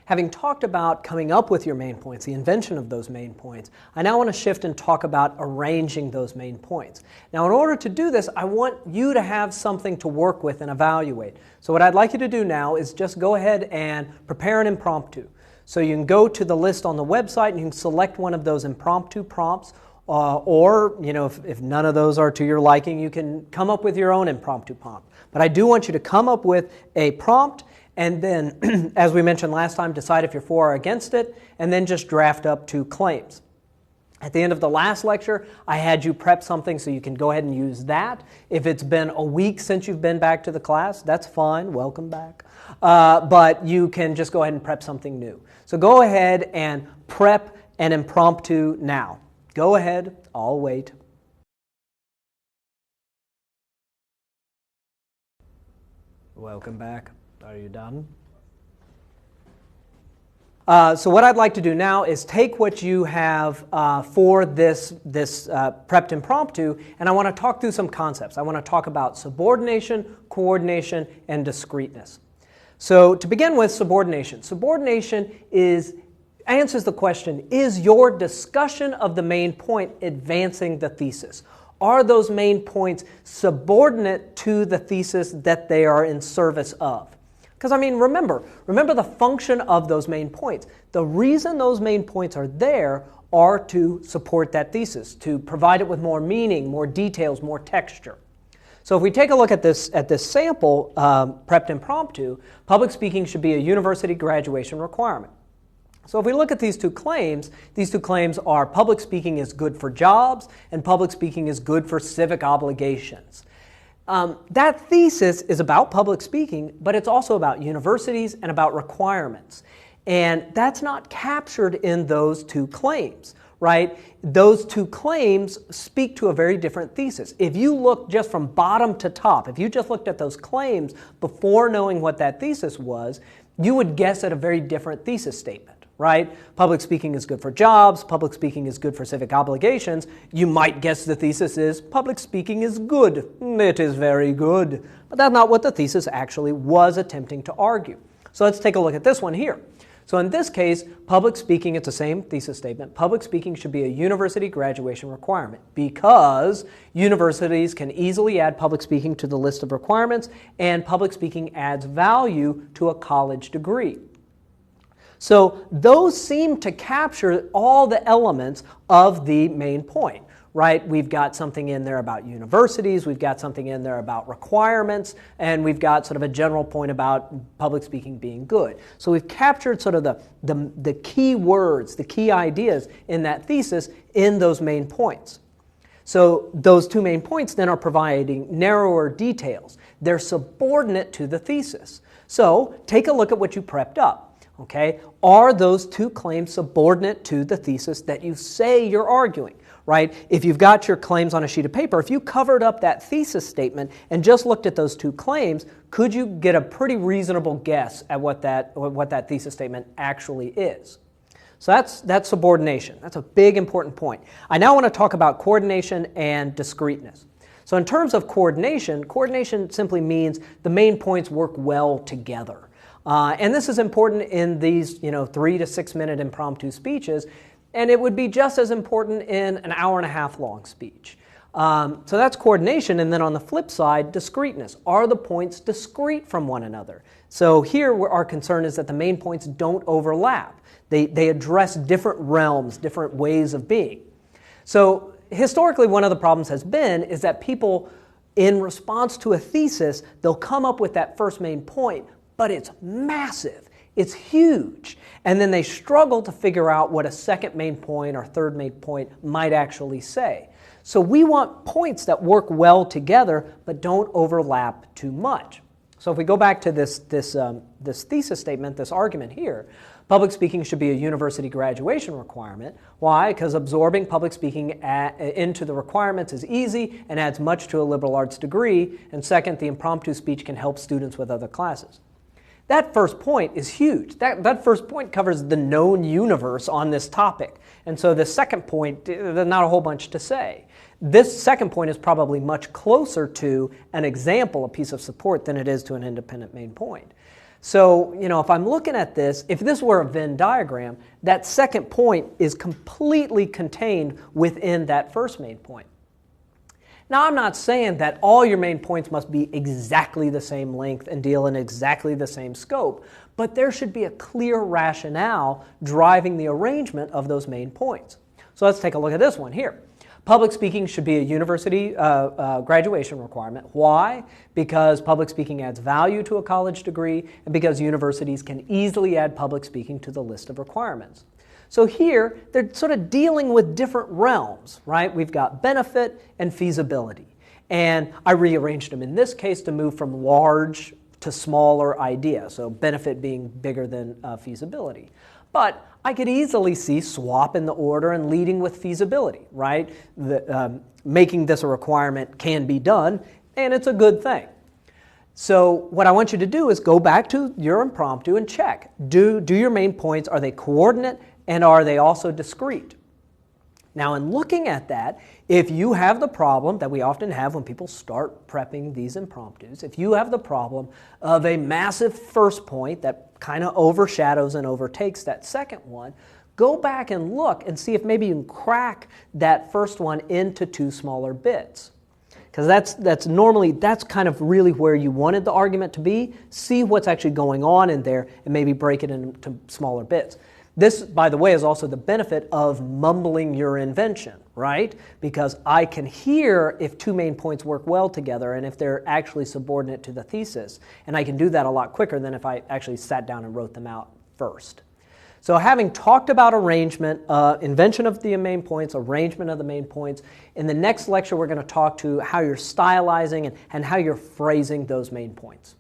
Having talked about coming up with your main points, the invention of those main points, I now want to shift and talk about arranging those main points. Now, in order to do this, I want you to have something to work with and evaluate. So what I'd like you to do now is just go ahead and prepare an impromptu. So you can go to the list on the website and you can select one of those impromptu prompts, or if none of those are to your liking, you can come up with your own impromptu prompt. But I do want you to come up with a prompt and then, as we mentioned last time, decide if you're for or against it, and then just draft up 2 claims. At the end of the last lecture, I had you prep something so you can go ahead and use that. If it's been a week since you've been back to the class, that's fine. Welcome back. But you can just go ahead and prep something new. So go ahead and prep an impromptu now. Go ahead. I'll wait. Welcome back. Are you done? So what I'd like to do now is take what you have for this prepped impromptu, and I want to talk through some concepts. I want to talk about subordination, coordination, and discreteness. So to begin with, subordination. Subordination answers the question, is your discussion of the main point advancing the thesis? Are those main points subordinate to the thesis that they are in service of? Because, remember the function of those main points. The reason those main points are there are to support that thesis, to provide it with more meaning, more details, more texture. So if we take a look at this sample prepped impromptu, public speaking should be a university graduation requirement. So if we look at these two claims are public speaking is good for jobs and public speaking is good for civic obligations. That thesis is about public speaking, but it's also about universities and about requirements. And that's not captured in those 2 claims, right? Those 2 claims speak to a very different thesis. If you look just from bottom to top, if you just looked at those claims before knowing what that thesis was, you would guess at a very different thesis statement. Right? Public speaking is good for jobs, public speaking is good for civic obligations. You might guess the thesis is public speaking is good. It is very good. But that's not what the thesis actually was attempting to argue. So let's take a look at this one here. So in this case, public speaking, it's the same thesis statement. Public speaking should be a university graduation requirement because universities can easily add public speaking to the list of requirements, and public speaking adds value to a college degree. So those seem to capture all the elements of the main point, right? We've got something in there about universities, we've got something in there about requirements, and we've got sort of a general point about public speaking being good. So we've captured sort of the key words, the key ideas in that thesis in those main points. So those 2 main points then are providing narrower details. They're subordinate to the thesis. So take a look at what you prepped up. Okay, are those 2 claims subordinate to the thesis that you say you're arguing, right? If you've got your claims on a sheet of paper, if you covered up that thesis statement and just looked at those 2 claims, could you get a pretty reasonable guess at what that thesis statement actually is? So that's subordination. That's a big, important point. I now want to talk about coordination and discreteness. So in terms of coordination simply means the main points work well together. And this is important in these 3 to 6 minute impromptu speeches, and it would be just as important in an hour and a half long speech. So that's coordination, and then on the flip side, discreteness. Are the points discrete from one another? So here our concern is that the main points don't overlap. They address different realms, different ways of being. So historically, one of the problems has been is that people, in response to a thesis, they'll come up with that first main point, but it's massive, it's huge, and then they struggle to figure out what a second main point or third main point might actually say. So we want points that work well together but don't overlap too much. So if we go back to this thesis statement, this argument here, public speaking should be a university graduation requirement. Why? Because absorbing public speaking into the requirements is easy and adds much to a liberal arts degree, and second, the impromptu speech can help students with other classes. That first point is huge. That first point covers the known universe on this topic. And so the second point, there's not a whole bunch to say. This second point is probably much closer to an example, a piece of support, than it is to an independent main point. So, if I'm looking at this, if this were a Venn diagram, that second point is completely contained within that first main point. Now, I'm not saying that all your main points must be exactly the same length and deal in exactly the same scope, but there should be a clear rationale driving the arrangement of those main points. So let's take a look at this one here. Public speaking should be a university graduation requirement. Why? Because public speaking adds value to a college degree, and because universities can easily add public speaking to the list of requirements. So here, they're sort of dealing with different realms, right? We've got benefit and feasibility. And I rearranged them in this case to move from large to smaller idea, so benefit being bigger than feasibility. But I could easily see swap in the order and leading with feasibility, right? Making this a requirement can be done, and it's a good thing. So what I want you to do is go back to your impromptu and check. Do your main points, are they coordinate and are they also discrete? Now, in looking at that, if you have the problem that we often have when people start prepping these impromptus, if you have the problem of a massive first point that kind of overshadows and overtakes that second one, go back and look and see if maybe you can crack that first one into two smaller bits. Because that's kind of really where you wanted the argument to be. See what's actually going on in there and maybe break it into smaller bits. This, by the way, is also the benefit of mumbling your invention, right? Because I can hear if two main points work well together and if they're actually subordinate to the thesis. And I can do that a lot quicker than if I actually sat down and wrote them out first. So having talked about arrangement, invention of the main points, arrangement of the main points, in the next lecture we're going to talk to how you're stylizing and how you're phrasing those main points.